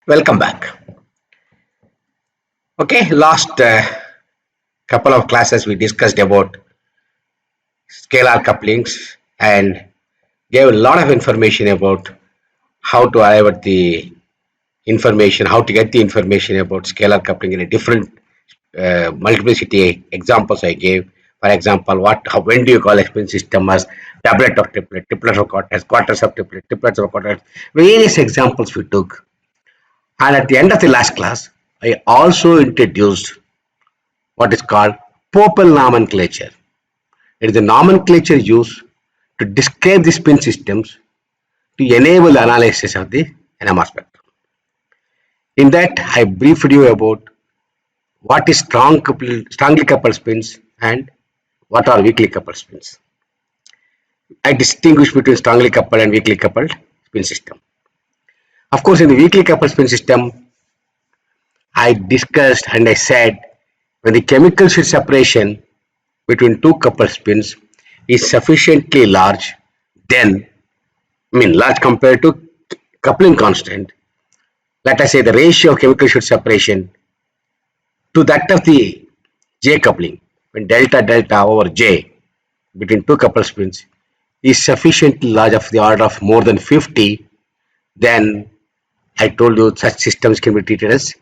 Welcome back. Okay, last couple of classes we discussed about scalar couplings and gave a lot of information about how to arrive at the information, how to get the information about scalar coupling in a different multiplicity examples I gave. For example, when do you call a spin system as doublet of triplet, triplet of quartets, quarters of triplet, triplets of quartets, various examples we took. And at the end of the last class, I also introduced what is called Pople nomenclature. It is the nomenclature used to describe the spin systems to enable the analysis of the NMR spectrum. In that, I briefed you about what is strongly coupled spins and what are weakly coupled spins. I distinguish between strongly coupled and weakly coupled spin system. Of course, in the weakly coupled spin system, I discussed and I said when the chemical shift separation between two coupled spins is sufficiently large, then large compared to coupling constant, let us say the ratio of chemical shift separation to that of the J coupling, when delta delta over J between two coupled spins is sufficiently large of the order of more than 50, then I told you such systems can be treated as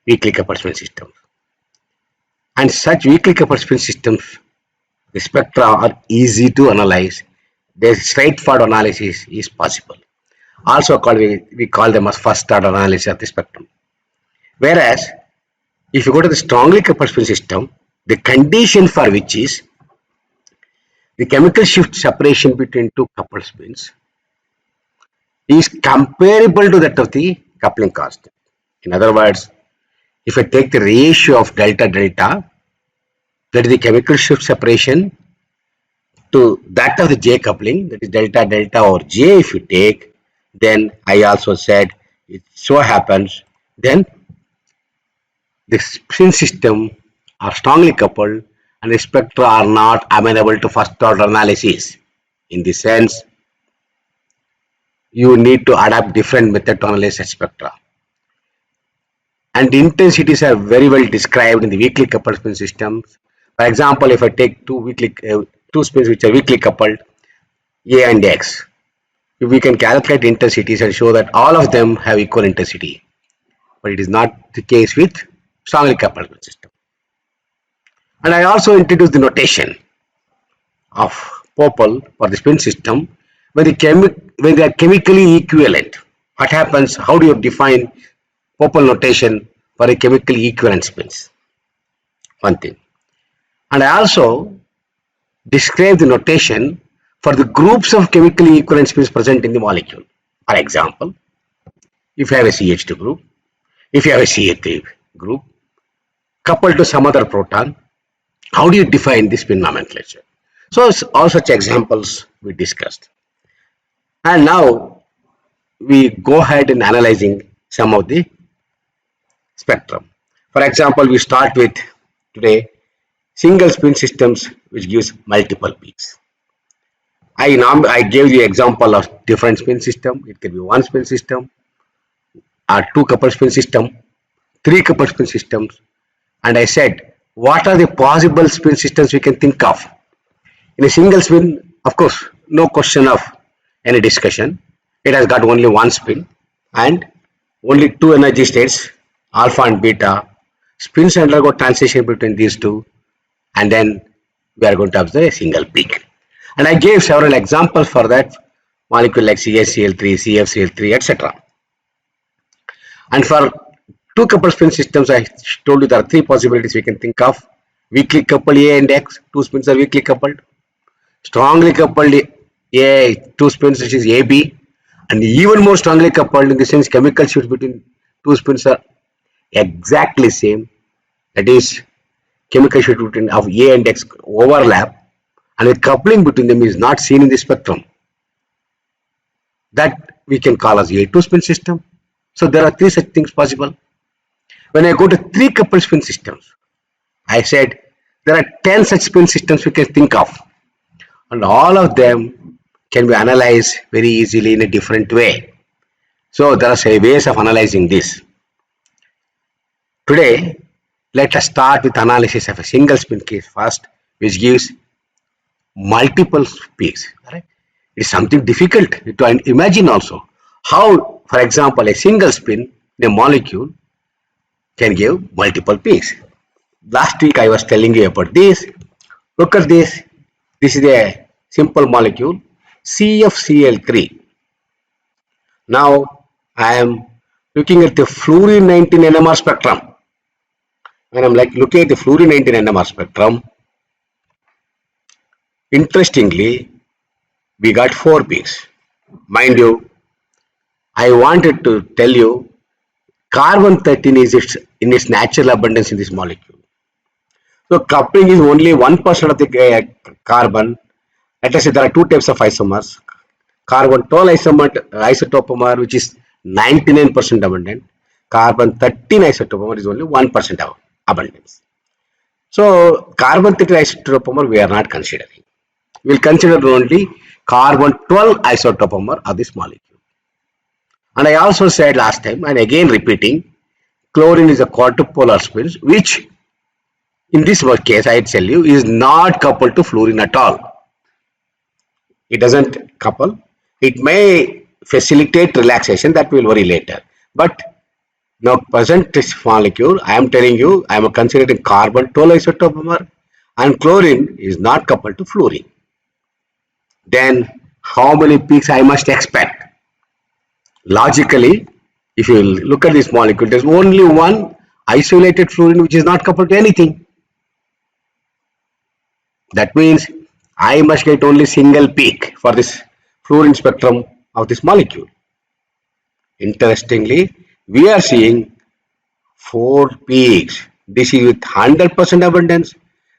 weakly coupled spin systems. And such weakly coupled spin systems, the spectra are easy to analyze. Their straightforward analysis is possible. Also we call them as first order analysis of the spectrum. Whereas if you go to the strongly coupled spin system, the condition for which is the chemical shift separation between two coupled spins is comparable to that of the coupling constant. In other words, if I take the ratio of delta delta, that is the chemical shift separation to that of the J coupling, that is delta delta over J if you take, then I also said it so happens then the spin system are strongly coupled and the spectra are not amenable to first order analysis. In this sense, you need to adapt different method to analyze such spectra. And the intensities are very well described in the weakly coupled spin systems. For example, if I take two spins which are weakly coupled, A and X, we can calculate intensities and show that all of them have equal intensity. But it is not the case with strongly coupled spin system. And I also introduced the notation of Pople for the spin system when they are chemically equivalent. What happens? How do you define Pople notation for a chemically equivalent spins? One thing. And I also describe the notation for the groups of chemically equivalent spins present in the molecule. For example, if you have a CH2 group, if you have a CH3 group coupled to some other proton, how do you define the spin nomenclature? So all such examples we discussed. And now we go ahead in analyzing some of the spectrum. For example, we start with today single spin systems which gives multiple peaks. I gave the example of different spin system. It can be one spin system, or two coupled spin system, three coupled spin systems, and I said what are the possible spin systems we can think of. In a single spin, of course, no question of any discussion. It has got only one spin and only two energy states, alpha and beta. Spins undergo transition between these two, and then we are going to observe a single peak. And I gave several examples for that molecule like CaCl3, CFCl3, etc. And for two coupled spin systems, I told you there are three possibilities we can think of. Weakly coupled A and X, two spins are weakly coupled. Strongly coupled A, two spins which is AB, and even more strongly coupled in the sense chemical shifts between two spins are exactly same. That is, chemical shift between of A and X overlap, and the coupling between them is not seen in the spectrum. That we can call as A2 spin system. So there are three such things possible. When I go to three coupled spin systems, I said there are 10 such spin systems we can think of, and all of them can be analyzed very easily in a different way. So there are ways of analyzing this. Today, let us start with analysis of a single spin case first, which gives multiple peaks. Right? It is something difficult to imagine also. How, for example, a single spin in a molecule can give multiple peaks. Last week I was telling you about this. Look at this. This is a simple molecule CFCl3. Now I am looking at the fluorine 19 NMR spectrum. When I'm looking at the fluorine 19 NMR spectrum, interestingly, we got 4 peaks. Mind you, I wanted to tell you carbon 13 is in its natural abundance in this molecule. So coupling is only 1% of the carbon. Let us say there are two types of isomers. Carbon 12 isotopomer, which is 99% abundant. Carbon 13 isotopomer is only 1% abundance. So carbon 13 isotopomer we are not considering. We will consider only carbon 12 isotopomer of this molecule. And I also said last time, and again repeating, chlorine is a quadrupolar spin, which in this case I tell you is not coupled to fluorine at all. It doesn't couple. It may facilitate relaxation, that we will worry later. But now present this molecule, I am telling you, I am considering carbon 12 isotopomer and chlorine is not coupled to fluorine. Then how many peaks I must expect? Logically, if you look at this molecule, there is only one isolated fluorine which is not coupled to anything. That means I must get only single peak for this fluorine spectrum of this molecule. Interestingly, we are seeing 4 peaks. This is with 100% abundance.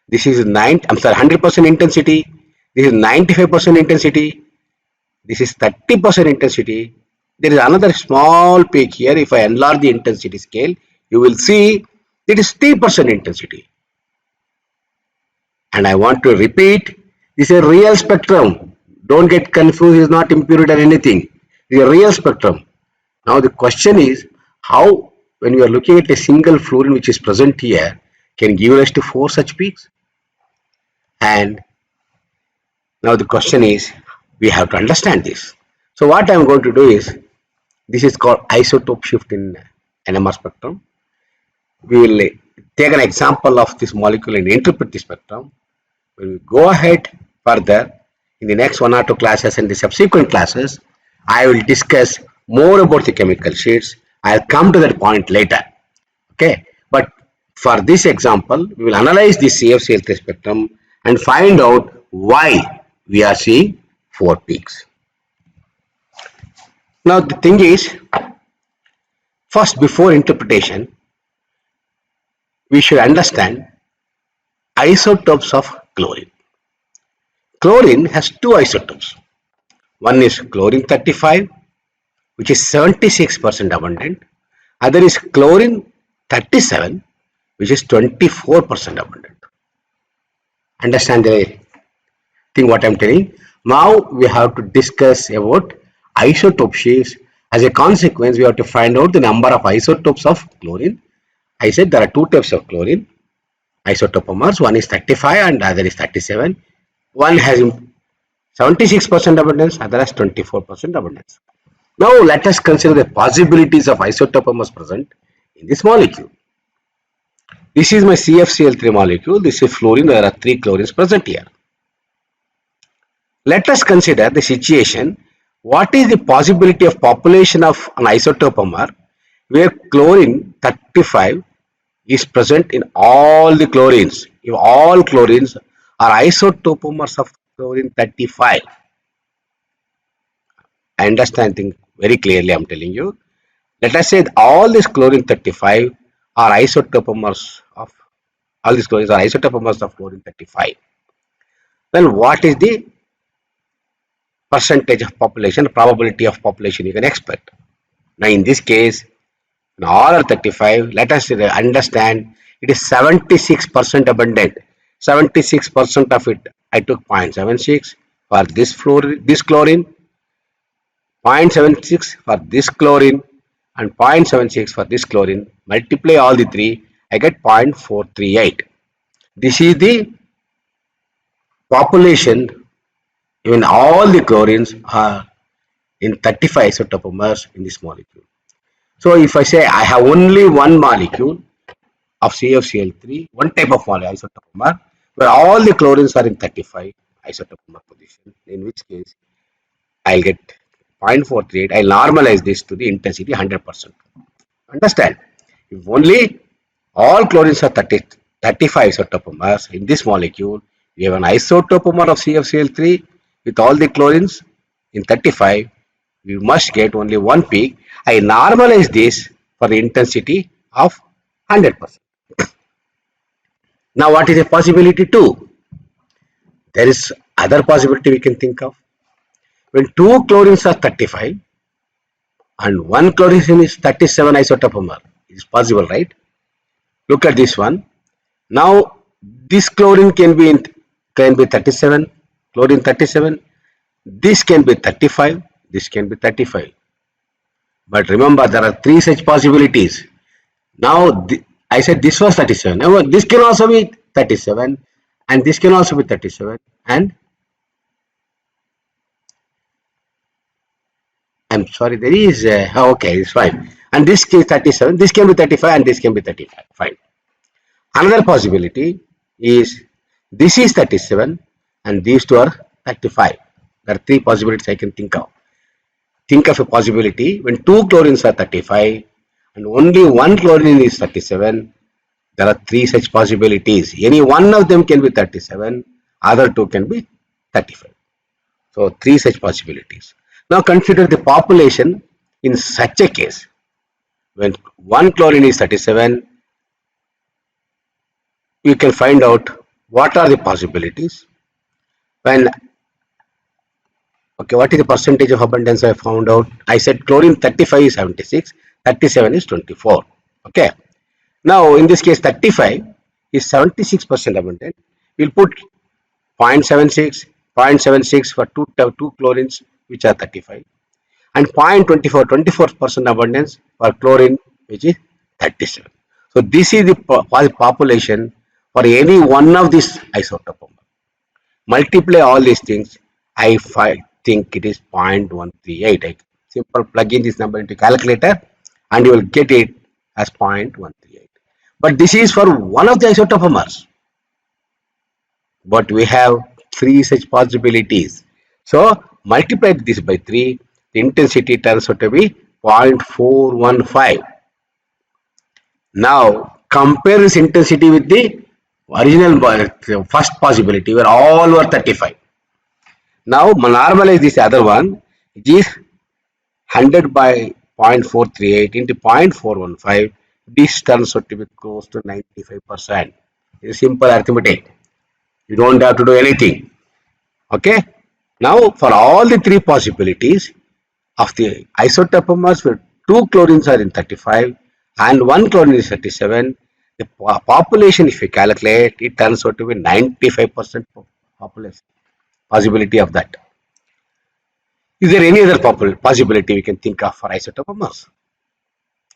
This is 100% intensity. This is 95% intensity. This is 30% intensity. There is another small peak here. If I enlarge the intensity scale, you will see it is 3% intensity. And I want to repeat, this is a real spectrum. Don't get confused, it's not impurity or anything. It is a real spectrum. Now the question is, how, when we are looking at a single fluorine which is present here, can give rise to 4 such peaks? And now the question is, we have to understand this. So what I am going to do is, this is called isotope shift in NMR spectrum. We will take an example of this molecule and interpret the spectrum. When we go ahead further in the next 1 or 2 classes and the subsequent classes, I will discuss more about the chemical sheets. I'll come to that point later. Okay, but for this example, we will analyze the CFCl3 spectrum and find out why we are seeing 4 peaks. Now the thing is, first before interpretation, we should understand isotopes of chlorine. Chlorine has 2 isotopes. One is chlorine 35, which is 76% abundant. Other is chlorine 37, which is 24% abundant. Understand the thing what I am telling? Now we have to discuss about isotope shifts. As a consequence, we have to find out the number of isotopes of chlorine. I said there are 2 types of chlorine isotopomers. One is 35 and other is 37. One has 76% abundance, other has 24% abundance. Now let us consider the possibilities of isotopomers present in this molecule. This is my CFCl3 molecule. This is fluorine. There are 3 chlorines present here. Let us consider the situation. What is the possibility of population of an isotopomer where chlorine 35 is present in all the chlorines? If all chlorines are isotopomers of chlorine 35, I understand things very clearly. I am telling you. Let us say all these chlorine 35 are isotopomers of chlorine 35. Then what is the percentage of population, probability of population you can expect? Now in this case, in all are 35, let us understand it is 76% abundant. 76% of it I took 0.76 for this chlorine, 0.76 for this chlorine, and 0.76 for this chlorine. Multiply all the three, I get 0.438. This is the population when all the chlorines are in 35 isotopomers in this molecule. So if I say I have only one molecule of CFCl3, one type of molecule isotopomer, where all the chlorines are in 35 isotopomer position, in which case I'll get 0.438. I'll normalize this to the intensity 100%. Understand? If only all chlorines are 35 isotopomers in this molecule, we have an isotopomer of CFCl3 with all the chlorines in 35, we must get only one peak. I normalize this for the intensity of 100%. Now, what is a possibility 2? There is other possibility we can think of. When two chlorines are 35 and one chlorine is 37 isotopomer, it is possible, right? Look at this one. Now, this chlorine can be 37, chlorine 37. This can be 35. This can be 35. But remember, there are three such possibilities. Now, I said this was 37. Now, this can also be 37, and this can also be 37, and I'm sorry, there is okay, it's fine. And this is 37, this can be 35, and this can be 35. Fine. Another possibility is this is 37, and these two are 35. There are three possibilities I can think of. Think of a possibility when two chlorines are 35 and only one chlorine is 37. There are three such possibilities. Any one of them can be 37, other two can be 35. So three such possibilities. Now consider the population in such a case. When one chlorine is 37, you can find out what are the possibilities. When what is the percentage of abundance I found out? I said chlorine 35 is 76, 37 is 24. Okay. Now in this case 35 is 76% abundant. We'll put 0.76, 0.76 for two chlorines which are 35, and 0.24, 24% abundance for chlorine which is 37. So this is the population for any one of these isotopes. Multiply all these things, I think it is 0.138. I simple plug in this number into calculator and you will get it as 0.138. But this is for one of the isotopomers. But we have three such possibilities. So multiply this by 3, the intensity turns out to be 0.415. Now compare this intensity with the original first possibility where all were 35. Now normalize this other one, it is 100 by 0.438 into 0.415. This turns out to be close to 95%. It's simple arithmetic. You don't have to do anything. Okay. Now for all the three possibilities of the isotopomers where two chlorines are in 35 and one chlorine is 37, the population, if you calculate, it turns out to be 95% population possibility of that. Is there any other possibility we can think of for isotopomers?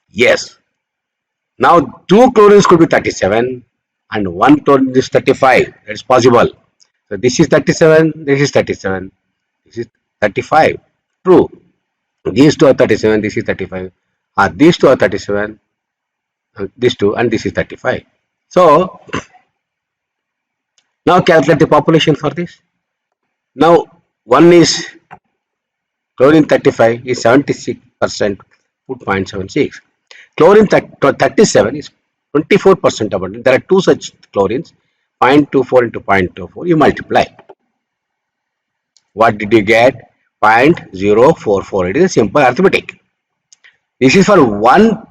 Yes. Now two chlorines could be 37 and one chlorine is 35. That's possible. So this is 37, this is 37, this is 35. True. These two are 37, this is 35. These two are 37, these two, and this is 35. So now calculate the population for this. Now one is chlorine 35 is 76%, put 0.76. Chlorine 37 is 24% abundant. There are two such chlorines, 0.24 into 0.24. You multiply. What did you get? 0.044. It is a simple arithmetic. This is for one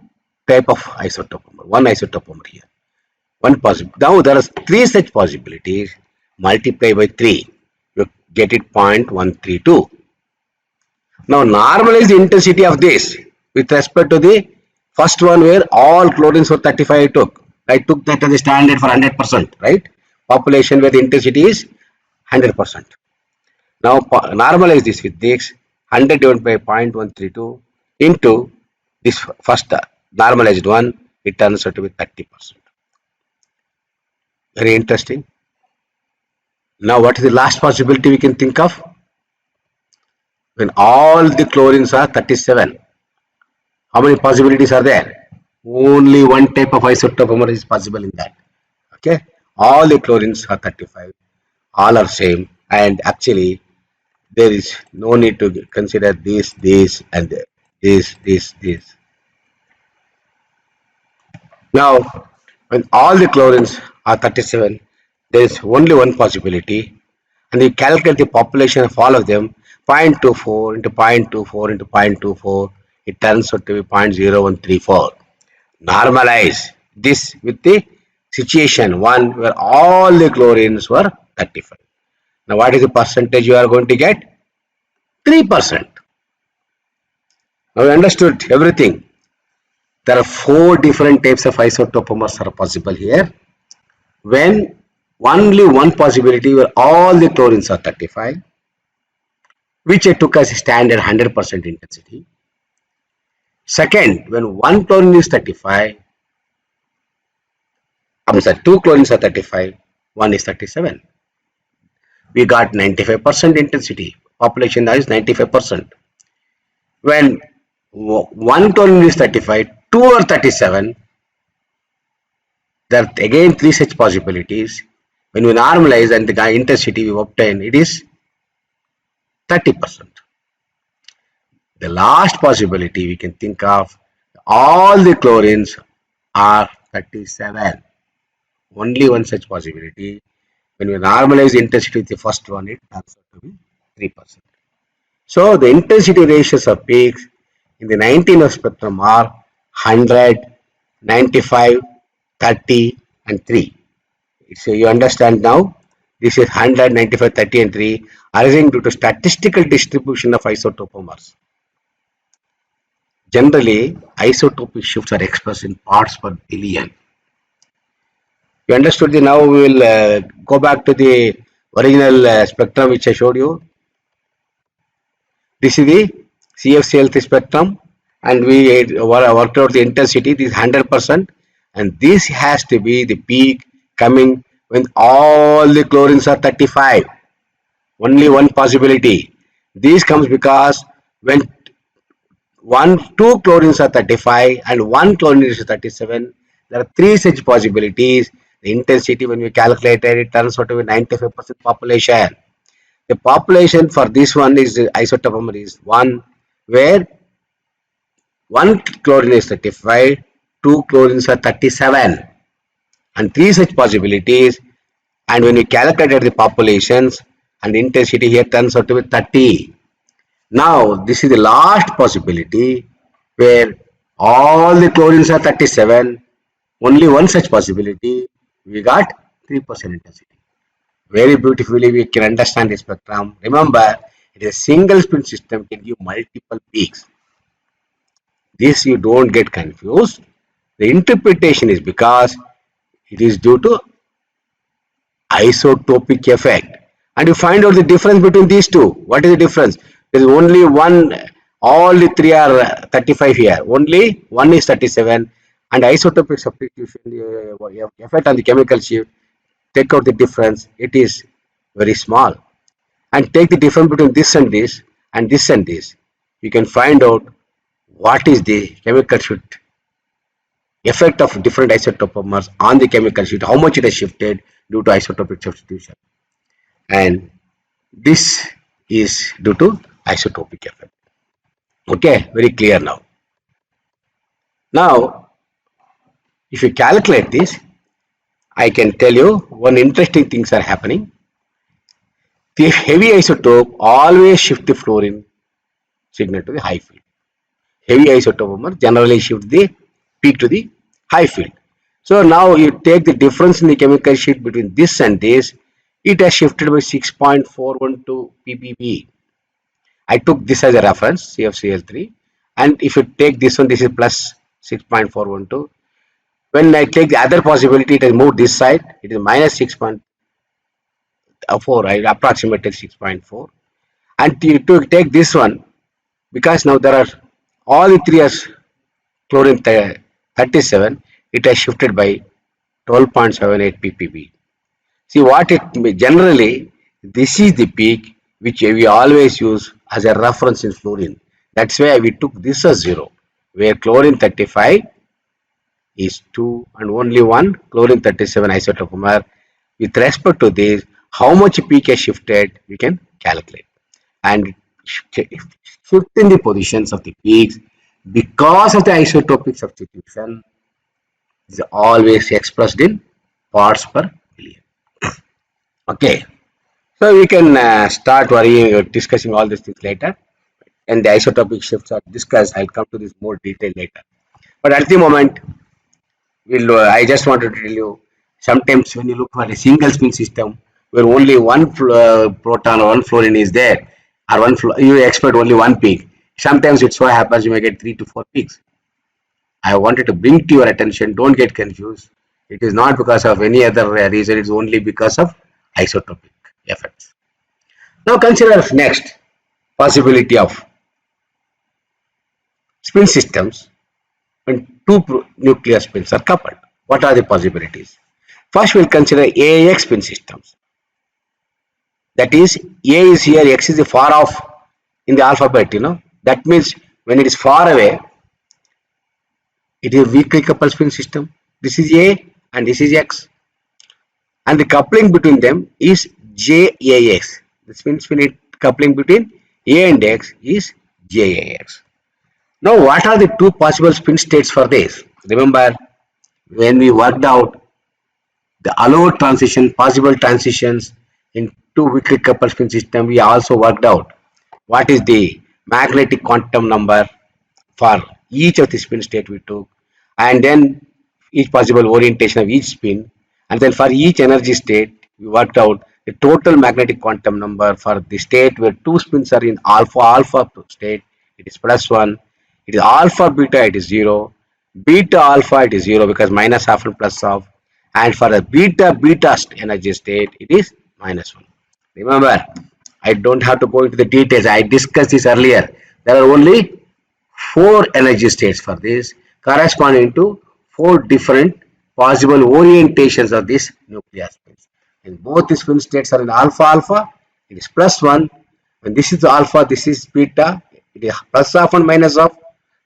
type of isotopomer, one isotopomer here. One possible. Now there are three such possibilities. Multiply by 3. You get it 0.132. Now normalize the intensity of this with respect to the first one where all chlorines were 35 I took that as a standard for 100%, right? Population where the intensity is 100%. Now normalize this with this 100 divided by 0.132 into this first normalized one, it turns out to be 30%. Very interesting. Now, what is the last possibility we can think of? When all the chlorines are 37, how many possibilities are there? Only one type of isotope is possible in that. Okay, all the chlorines are 35, all are same, and actually there is no need to consider this, and this. Now, when all the chlorines are 37, there is only one possibility, and you calculate the population of all of them, 0.24 into 0.24 into 0.24, it turns out to be 0.0134. Normalize this with the situation 1 where all the chlorines were 35. Now, what is the percentage you are going to get? 3%. Now, you understood everything. There are 4 different types of isotopomers are possible here. When only one possibility where all the chlorines are 35, which I took as a standard 100% intensity. Second, when one chlorine is 35, I'm sorry, 2 chlorines are 35, one is 37. We got 95% intensity. Population is 95%. When one chlorine is 35, 2 or 37, there are again 3 such possibilities. When we normalize and the intensity we obtain, it is 30%. The last possibility we can think of, all the chlorines are 37. Only one such possibility. When we normalize the intensity with the first one, it turns out to be 3%. So the intensity ratios of peaks in the 19 of spectrum are 100, 95, 30, and 3. So you understand now, this is 100, 95, 30, and 3 arising due to statistical distribution of isotopomers. Generally, isotopic shifts are expressed in parts per billion. You understood now we will go back to the original spectrum which I showed you. This is the CFCl3 spectrum, and we worked out the intensity. This is 100%, and this has to be the peak coming when all the chlorines are 35. Only one possibility. This comes because when two chlorines are 35 and one chlorine is 37, there are 3 such possibilities. The intensity, when we calculated, it turns out to be 95% population. The population for this one is the isotopomer is 1, where one chlorine is 35, 2 chlorines are 37, and 3 such possibilities. And when we calculated the populations and the intensity here turns out to be 30. Now, this is the last possibility where all the chlorines are 37, only one such possibility, we got 3% intensity. Very beautifully we can understand the spectrum. Remember, it is a single spin system can give multiple peaks. This you don't get confused. The interpretation is because it is due to isotopic effect. And you find out the difference between these two. What is the difference? There is only one, all the 3 are 35 here. Only one is 37. And isotopic substitution effect on the chemical shift, take out the difference, it is very small. And take the difference between this and this and this and this. You can find out what is the chemical shift effect of different isotopomers on the chemical shift, how much it has shifted due to isotopic substitution. And this is due to isotopic effect. Okay, very clear now. Now, if you calculate this, I can tell you one interesting things are happening. The heavy isotope always shift the fluorine signal to the high field. Heavy isotopomer generally shift the peak to the high field. So now you take the difference in the chemical sheet between this and this, it has shifted by 6.412 ppb. I took this as a reference, CFCl3, and if you take this one, this is plus 6.412. When I take the other possibility, it has moved this side, it is minus 6.4, I approximated 6.4. And to take this one, because now there are all the 3 are chlorine 37, it has shifted by 12.78 ppb. See what it generally, this is the peak which we always use as a reference in fluorine. That's why we took this as 0, where chlorine 35 is 2 and only 1 chlorine 37 isotoper. With respect to this, how much peak has shifted, we can calculate. And shifting the positions of the peaks because of the isotopic substitution is always expressed in parts per million. Okay, so we can start worrying discussing all these things later, and the isotopic shifts are discussed. I'll come to this more detail later. But at the moment, I just wanted to tell you, sometimes when you look at a single spin system where only one proton or one fluorine is there, or you expect only one peak. Sometimes it so happens you may get 3 to 4 peaks. I wanted to bring to your attention, don't get confused. It is not because of any other reason, it's only because of isotopic effects. Now consider next possibility of spin systems when two nuclear spins are coupled. What are the possibilities? First, we'll consider AX spin systems. That is, A is here, X is far off in the alphabet, That means when it is far away, it is a weakly coupled spin system. This is A and this is X. And the coupling between them is JAX. The spin coupling between A and X is JAX. Now, what are the two possible spin states for this? Remember, when we worked out the allowed transition, possible transitions in two weakly coupled spin system, we also worked out what is the magnetic quantum number for each of the spin state we took, and then each possible orientation of each spin, and then for each energy state, we worked out the total magnetic quantum number for the state where two spins are in alpha state, it is +1. It is alpha beta, it is 0. Beta alpha, it is 0 because minus half and plus half. And for a beta energy state, it is -1. Remember, I don't have to go into the details. I discussed this earlier. There are only 4 energy states for this, corresponding to 4 different possible orientations of this nuclear spins. And both the spin states are in alpha, it is +1. When this is alpha, this is beta, it is plus half and minus half.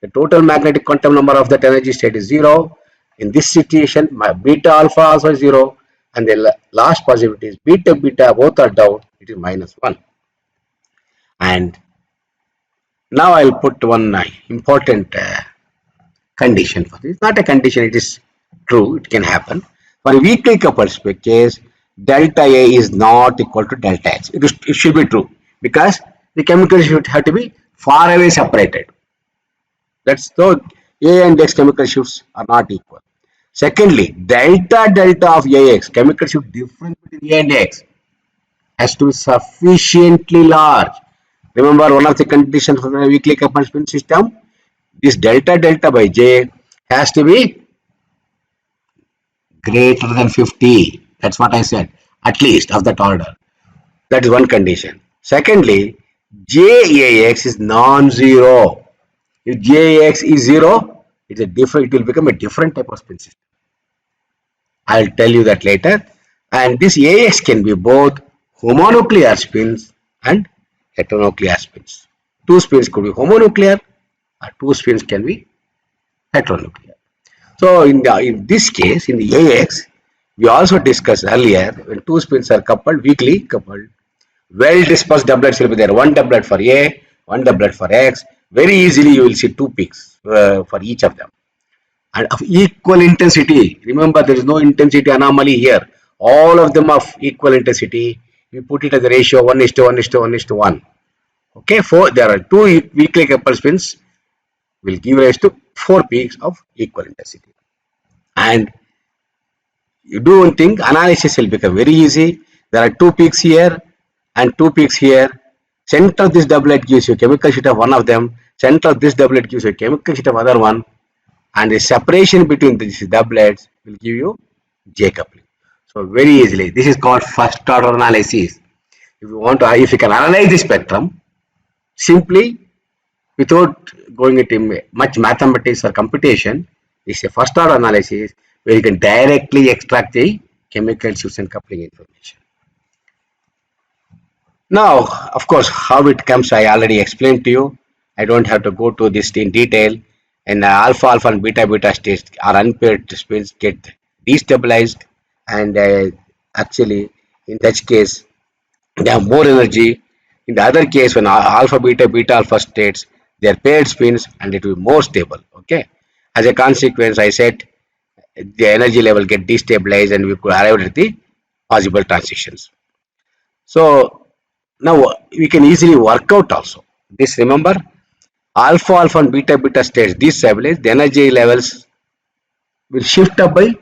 The total magnetic quantum number of that energy state is 0. In this situation, my beta alpha also is 0. And the last possibility is beta both are down, it is -1. And now I'll put one important condition for this. Not a condition, it is true, it can happen. For a weakly coupled case, delta A is not equal to delta X. It should be true because the chemicals should have to be far away separated. That's so A and X chemical shifts are not equal. Secondly, delta of AX, chemical shift difference between A and X, has to be sufficiently large. Remember, one of the conditions for a weakly coupled spin system, this delta by J has to be greater than 50. That's what I said, at least of that order. That is one condition. Secondly, JAX is non-zero. If JAX is 0, it will become a different type of spin system. I'll tell you that later. And this AX can be both homonuclear spins and heteronuclear spins. Two spins could be homonuclear, or two spins can be heteronuclear. So in this case, in the AX, we also discussed earlier, when two spins are coupled, weakly coupled, well dispersed doublets will be there. One doublet for A, one doublet for X. Very easily you will see 2 peaks for each of them. And of equal intensity. Remember, there is no intensity anomaly here. All of them of equal intensity. We put it as a ratio 1:1:1:1. Okay, there are 2 weakly coupled spins will give rise to 4 peaks of equal intensity. And you do one thing, analysis will become very easy. There are 2 peaks here and 2 peaks here. Center of this doublet gives you chemical sheet of one of them. Center of this doublet gives you chemical sheet of other one. And the separation between these doublets will give you J coupling. So very easily, this is called first order analysis. If you can analyze the spectrum, simply without going into much mathematics or computation, is a first order analysis where you can directly extract the chemical shifts and coupling information. Now, of course, how it comes, I already explained to you. I don't have to go to this in detail. And alpha alpha and beta beta states are unpaired spins get destabilized, and actually, in that case, they have more energy. In the other case, when alpha beta beta alpha states, they are paired spins and it will be more stable. Okay. As a consequence, I said the energy level get destabilized and we could arrive at the possible transitions. So now we can easily work out also. This remember alpha alpha and beta beta states destabilize, the energy levels will shift up by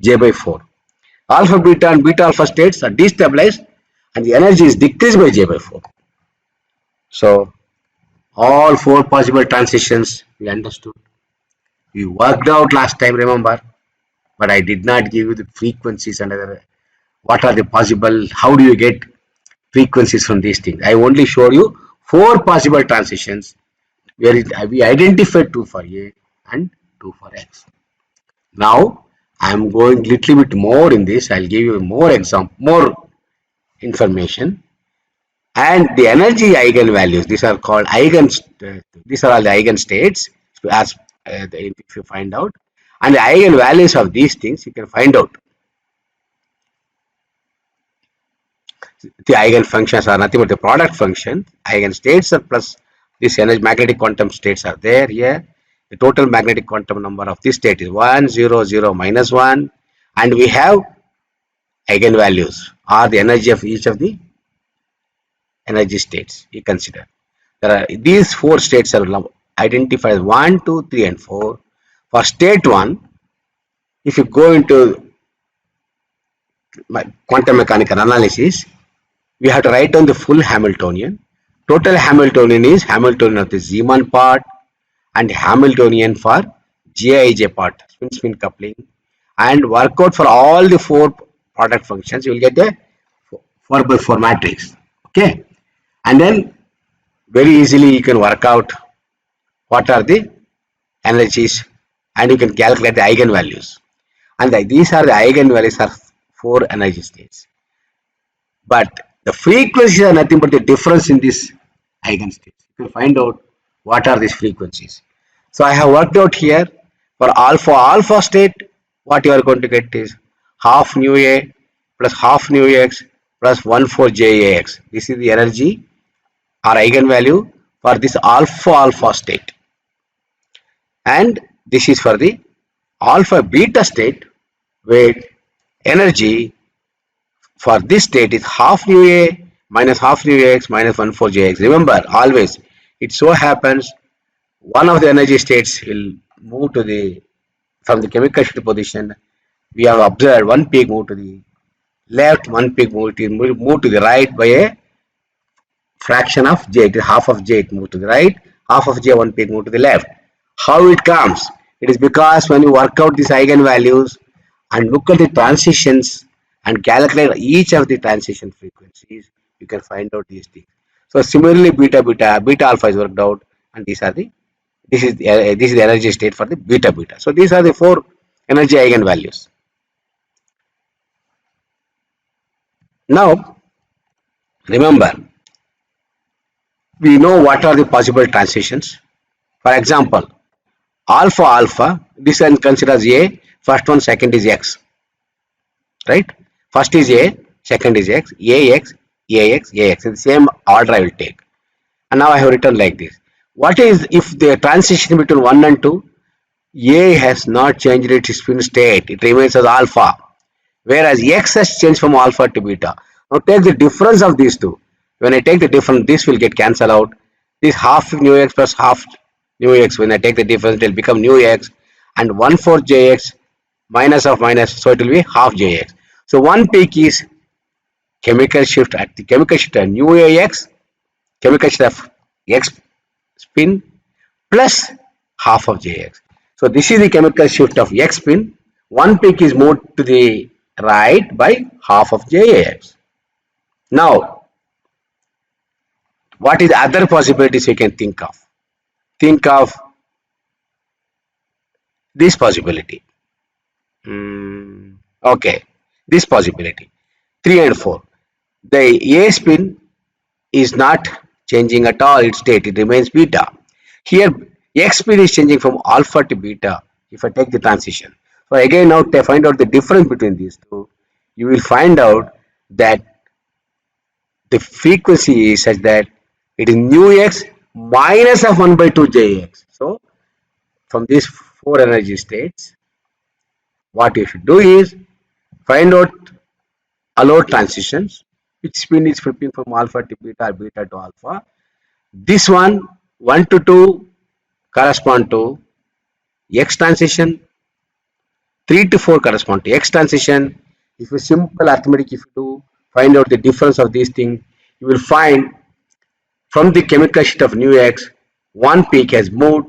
J by 4. Alpha beta and beta alpha states are destabilized and the energy is decreased by J by 4. So all four possible transitions we understood. We worked out last time, remember, but I did not give you the frequencies and other, what are the possible, how do you get frequencies from these things. I only showed you four possible transitions where we identified two for A and two for X. Now I am going little bit more in this. I'll give you more example, more information, and the energy eigenvalues. These are called these are all the eigenstates. As if you find out, and the eigenvalues of these things you can find out. The eigenfunctions are nothing but the product function. Eigenstates are plus this energy magnetic quantum states are there here. The total magnetic quantum number of this state is 1, 0, 0, minus 1, and we have eigenvalues or the energy of each of the energy states you consider. There are these four states are identified as 1, 2, 3, and 4. For state 1, if you go into quantum mechanical analysis, we have to write down the full Hamiltonian. Total Hamiltonian is Hamiltonian of the Zeeman part and Hamiltonian for Gij part, spin-spin coupling, and work out for all the four product functions. You will get the 4 by 4 matrix. Okay, and then very easily you can work out what are the energies and you can calculate the eigenvalues. And these are the eigenvalues of four energy states. But the frequencies are nothing but the difference in these eigenstates. You can find out what are these frequencies. So I have worked out here for alpha state, what you are going to get is half nu A plus half nu X plus 1/4 JAX. This is the energy or eigenvalue for this alpha state. And this is for the alpha beta state where energy for this state is half nu A minus half nu X minus 1/4 JX. Remember, always it so happens one of the energy states will move to the from the chemical shift position. We have observed one peak move to the left, one peak move to the right by a fraction of J. It is half of J, it move to the right, half of J, one peak move to the left. How it comes? It is because when you work out these eigenvalues and look at the transitions and calculate each of the transition frequencies, you can find out these things. So similarly, beta alpha is worked out, and this is the energy state for the beta. So these are the four energy eigenvalues. Now remember, we know what are the possible transitions. For example, alpha, this one considers A, first one, second is X, right? First is A, second is X, AX, AX, AX. In the same order I will take. And now I have written like this. What is if the transition between 1 and 2? A has not changed its spin state, it remains as alpha, whereas X has changed from alpha to beta. Now take the difference of these two. When I take the difference, this will get cancelled out. This half nu X plus half nu X, when I take the difference, it will become nu X, and 1/4 JX minus of minus, so it will be half JX. So one peak is chemical shift at the chemical shift of nu AX, chemical shift of X spin plus half of JX. So this is the chemical shift of X spin. One peak is moved to the right by half of JAX. Now, what is the other possibilities we can think of? think of this possibility. Okay, this possibility 3 and 4. The A spin is not changing at all its state, it remains beta. Here X spin is changing from alpha to beta if I take the transition. So again, now to find out the difference between these two, you will find out that the frequency is such that it is nu x minus of 1 by 2 jx. So from these four energy states, what you should do is find out allowed transitions, which spin is flipping from alpha to beta or beta to alpha. This one 1 to 2 correspond to X transition, 3 to 4 correspond to X transition. If you simple arithmetic, if you do find out the difference of these things, you will find from the chemical sheet of nu X, one peak has moved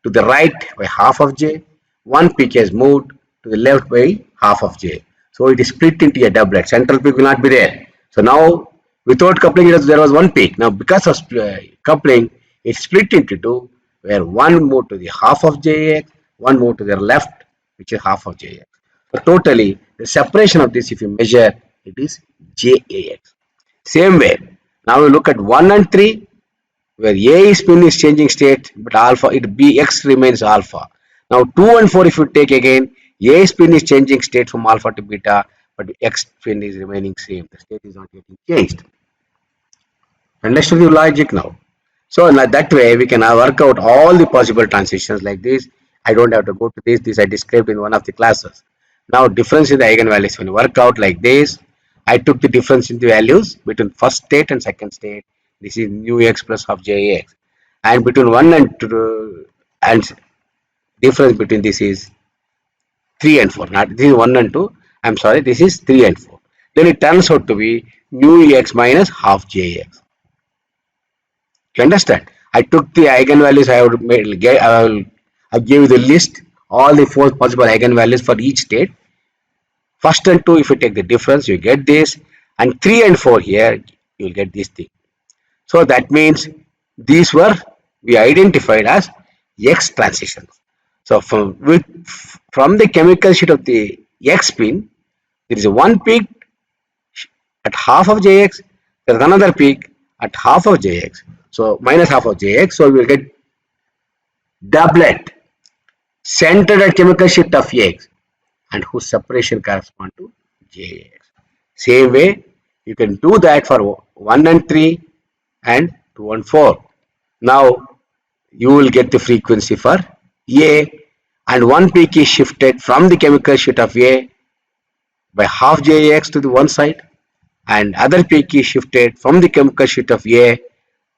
to the right by half of J, one peak has moved to the left by half of J. So it is split into a doublet. Central peak will not be there. So now without coupling, there was one peak. Now because of coupling, it split into two, where one moved to the half of Jx, one moved to the left, which is half of Jx. So totally, the separation of this, if you measure, it is Jax. Same way, now we look at 1 and 3, where A spin is changing state, but alpha, it Bx remains alpha. Now 2 and 4, if you take again, A spin is changing state from alpha to beta, but X spin is remaining same. The state is not getting changed. Understood the logic now? So that way we can work out all the possible transitions like this. I don't have to go to this. This I described in one of the classes. Now difference in the eigenvalues, when you work out like this, I took the difference in the values between first state and second state. This is nu x plus half jx, and between 1 and 2, and difference between this is 3 and 4. Not this is 1 and 2. I'm sorry, this is 3 and 4. Then it turns out to be nu x minus half jx. You understand? I took the eigenvalues. I gave you the list, all the 4 possible eigenvalues for each state. First and 2, if you take the difference, you get this, and 3 and 4 here, you will get this thing. So that means these were we identified as X transitions. So from the chemical sheet of the X spin, there is a one peak at half of Jx, there is another peak at half of Jx. So minus half of Jx, so we will get doublet centered at chemical sheet of X, and whose separation correspond to Jx. Same way, you can do that for 1 and 3 and 2 and 4. Now, you will get the frequency for A, and one peak is shifted from the chemical sheet of A by half Jx to the one side, and other peak is shifted from the chemical sheet of A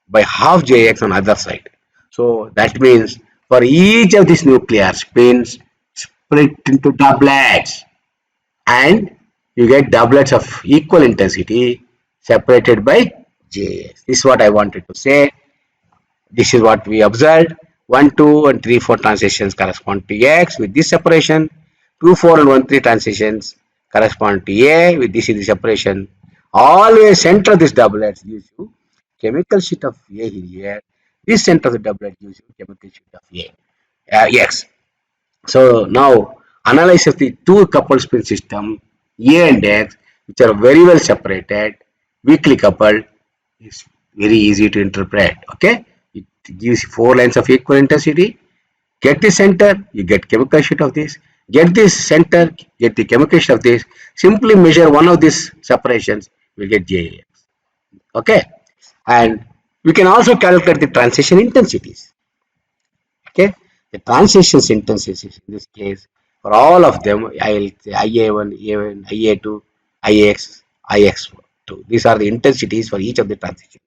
by half Jx on other side. So that means for each of these nuclear spins, split into doublets, and you get doublets of equal intensity separated by Jx. This is what I wanted to say. This is what we observed. 1, 2 and 3, 4 transitions correspond to X with this separation. 2, 4 and 1, 3 transitions correspond to A with this is the separation. Always center of this doublet gives you chemical sheet of A here. This center of the doublet gives you chemical sheet of A. X. So now analyze the two coupled spin system A and X, which are very well separated, weakly coupled, is very easy to interpret. Okay, it gives 4 lines of equal intensity. Get the center, you get chemical sheet of this. Get this center, get the chemical sheet of this. Simply measure one of these separations, you will get JAX. Okay, and we can also calculate the transition intensities. Okay, the transitions intensities in this case for all of them, I will say IA1, IA1, IA2, IX, IX2. These are the intensities for each of the transitions.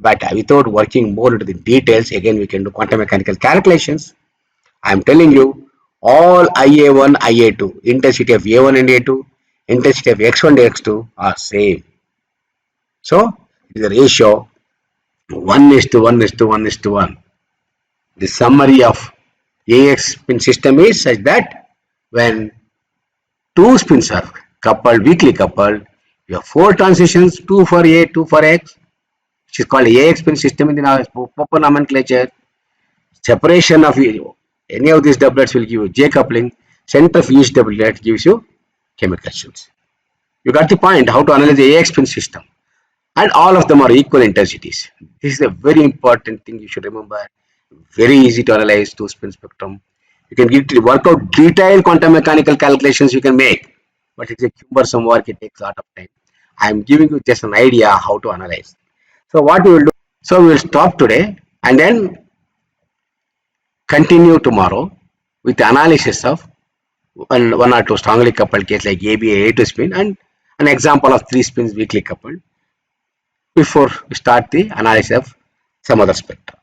But without working more into the details, again we can do quantum mechanical calculations. I am telling you all IA1, IA2, intensity of A1 and A2, intensity of X1 and X2 are same. So it is a ratio 1:1:1:1. The summary of AX spin system is such that when two spins are coupled, weakly coupled, you have 4 transitions, 2 for A, 2 for X, which is called AX spin system in the proper nomenclature. Separation of any of these doublets will give you J coupling. Center of each doublet gives you chemical shields. You got the point how to analyze the AX spin system. And all of them are equal intensities. This is a very important thing you should remember. Very easy to analyze two spin spectrum. You can work out detailed quantum mechanical calculations you can make, but it's a cumbersome work. It takes a lot of time. I'm giving you just an idea how to analyze. So what we will do? So we will stop today and then continue tomorrow with the analysis of one or two strongly coupled case like ABA A2 spin and an example of three spins weakly coupled before we start the analysis of some other spectra.